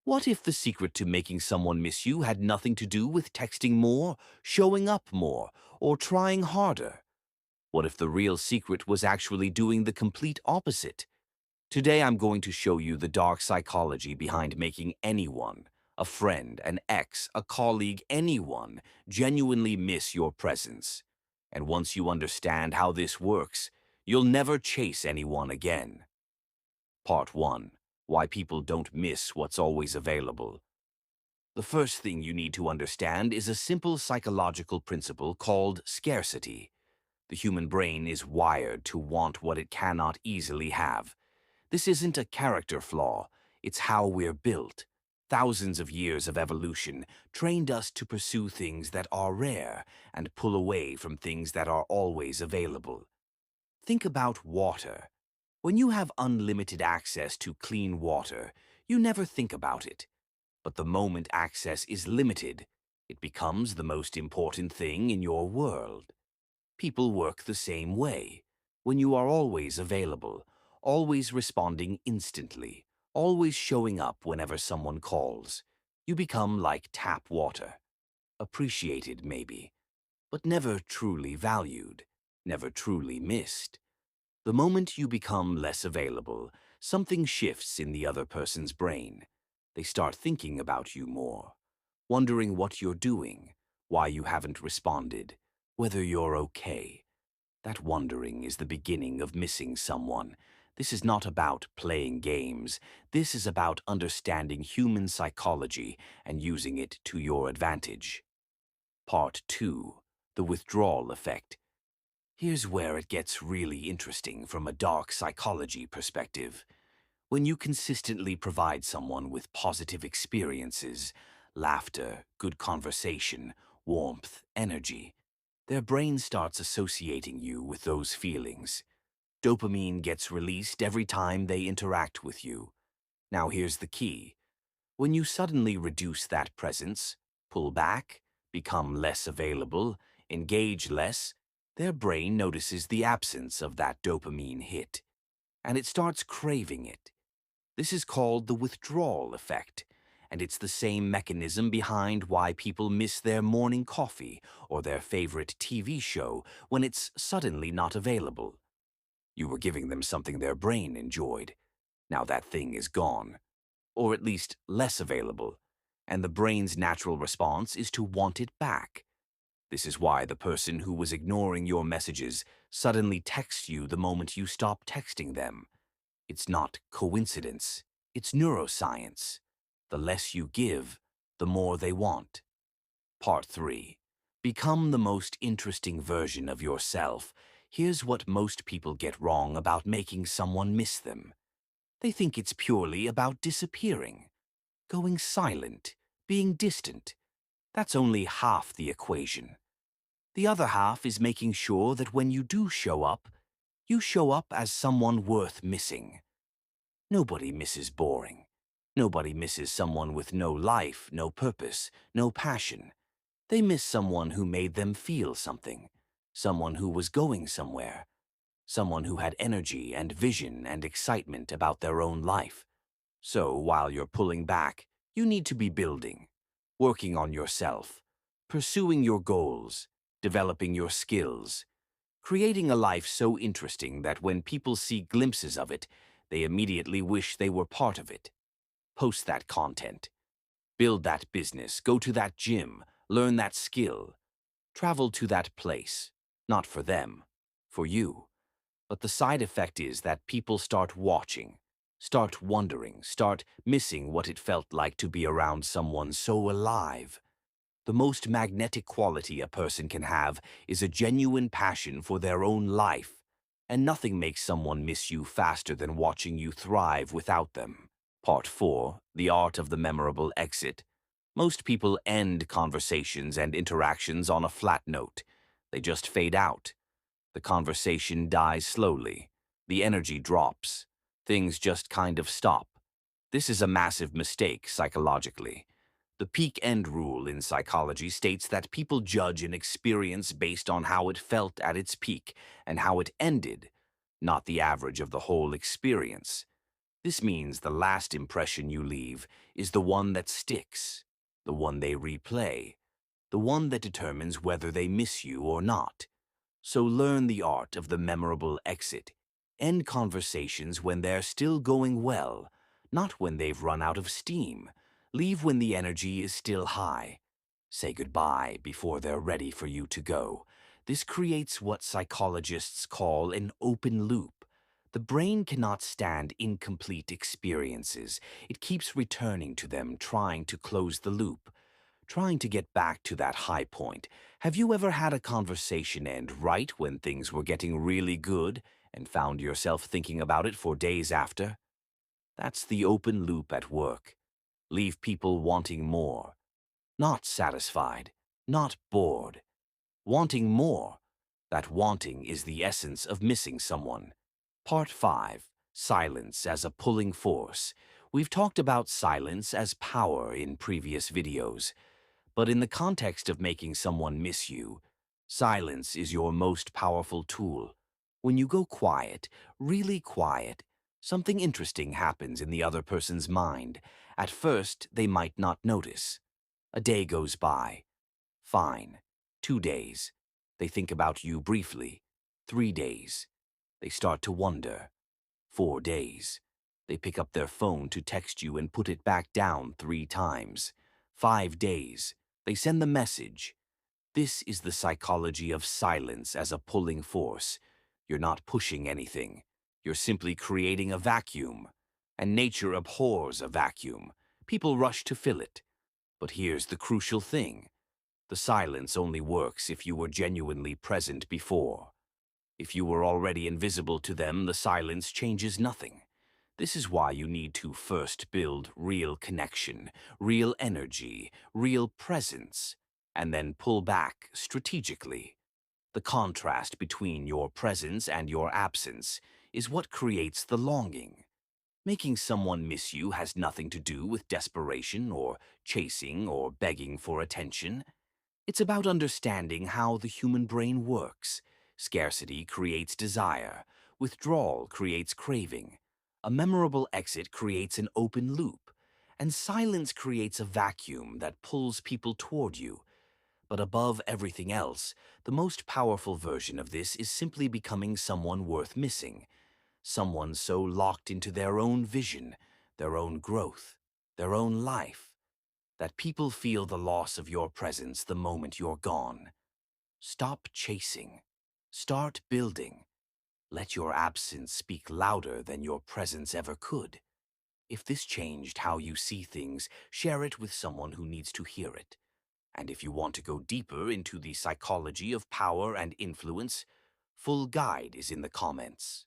What if the secret to making someone miss you had nothing to do with texting more, showing up more, or trying harder? What if the real secret was actually doing the complete opposite? Today I'm going to show you the dark psychology behind making anyone, a friend, an ex, a colleague, anyone, genuinely miss your presence. And once you understand how this works, you'll never chase anyone again. Part 1. Why people don't miss what's always available. The first thing you need to understand is a simple psychological principle called scarcity. The human brain is wired to want what it cannot easily have. This isn't a character flaw, it's how we're built. Thousands of years of evolution trained us to pursue things that are rare and pull away from things that are always available. Think about water. When you have unlimited access to clean water, you never think about it. But the moment access is limited, it becomes the most important thing in your world. People work the same way. When you are always available, always responding instantly, always showing up whenever someone calls, you become like tap water. Appreciated, maybe, but never truly valued, never truly missed. The moment you become less available, something shifts in the other person's brain. They start thinking about you more, wondering what you're doing, why you haven't responded, whether you're okay. That wondering is the beginning of missing someone. This is not about playing games. This is about understanding human psychology and using it to your advantage. Part 2. The withdrawal effect. Here's where it gets really interesting from a dark psychology perspective. When you consistently provide someone with positive experiences, laughter, good conversation, warmth, energy, their brain starts associating you with those feelings. Dopamine gets released every time they interact with you. Now here's the key. When you suddenly reduce that presence, pull back, become less available, engage less, their brain notices the absence of that dopamine hit, and it starts craving it. This is called the withdrawal effect, and it's the same mechanism behind why people miss their morning coffee or their favorite TV show when it's suddenly not available. You were giving them something their brain enjoyed. Now that thing is gone, or at least less available, and the brain's natural response is to want it back. This is why the person who was ignoring your messages suddenly texts you the moment you stop texting them. It's not coincidence, it's neuroscience. The less you give, the more they want. Part 3. Become the most interesting version of yourself. Here's what most people get wrong about making someone miss them. They think it's purely about disappearing, going silent, being distant. That's only half the equation. The other half is making sure that when you do show up, you show up as someone worth missing. Nobody misses boring. Nobody misses someone with no life, no purpose, no passion. They miss someone who made them feel something, someone who was going somewhere, someone who had energy and vision and excitement about their own life. So while you're pulling back, you need to be building, working on yourself, pursuing your goals, developing your skills, creating a life so interesting that when people see glimpses of it, they immediately wish they were part of it. Post that content. Build that business. Go to that gym. Learn that skill. Travel to that place. Not for them. For you. But the side effect is that people start watching, start wondering, start missing what it felt like to be around someone so alive. The most magnetic quality a person can have is a genuine passion for their own life, and nothing makes someone miss you faster than watching you thrive without them. Part 4. The Art of the Memorable Exit. Most people end conversations and interactions on a flat note. They just fade out. The conversation dies slowly. The energy drops. Things just kind of stop. This is a massive mistake psychologically. The peak end rule in psychology states that people judge an experience based on how it felt at its peak and how it ended, not the average of the whole experience. This means the last impression you leave is the one that sticks, the one they replay, the one that determines whether they miss you or not. So learn the art of the memorable exit. End conversations when they're still going well, not when they've run out of steam. Leave when the energy is still high. Say goodbye before they're ready for you to go. This creates what psychologists call an open loop. The brain cannot stand incomplete experiences. It keeps returning to them, trying to close the loop, trying to get back to that high point. Have you ever had a conversation end right when things were getting really good and found yourself thinking about it for days after? That's the open loop at work. Leave people wanting more, not satisfied, not bored, wanting more. That wanting is the essence of missing someone. Part 5. Silence as a pulling force. We've talked about silence as power in previous videos. But in the context of making someone miss you, silence is your most powerful tool. When you go quiet, really quiet, something interesting happens in the other person's mind. At first, they might not notice. A day goes by. Fine. 2 days. They think about you briefly. 3 days. They start to wonder. 4 days. They pick up their phone to text you and put it back down 3 times. 5 days. They send the message. This is the psychology of silence as a pulling force. You're not pushing anything. You're simply creating a vacuum. And nature abhors a vacuum. People rush to fill it. But here's the crucial thing. The silence only works if you were genuinely present before. If you were already invisible to them, the silence changes nothing. This is why you need to first build real connection, real energy, real presence, and then pull back strategically. The contrast between your presence and your absence is what creates the longing. Making someone miss you has nothing to do with desperation or chasing or begging for attention. It's about understanding how the human brain works. Scarcity creates desire. Withdrawal creates craving. A memorable exit creates an open loop. And silence creates a vacuum that pulls people toward you. But above everything else, the most powerful version of this is simply becoming someone worth missing. Someone so locked into their own vision, their own growth, their own life, that people feel the loss of your presence the moment you're gone. Stop chasing. Start building. Let your absence speak louder than your presence ever could. If this changed how you see things, share it with someone who needs to hear it. And if you want to go deeper into the psychology of power and influence, full guide is in the comments.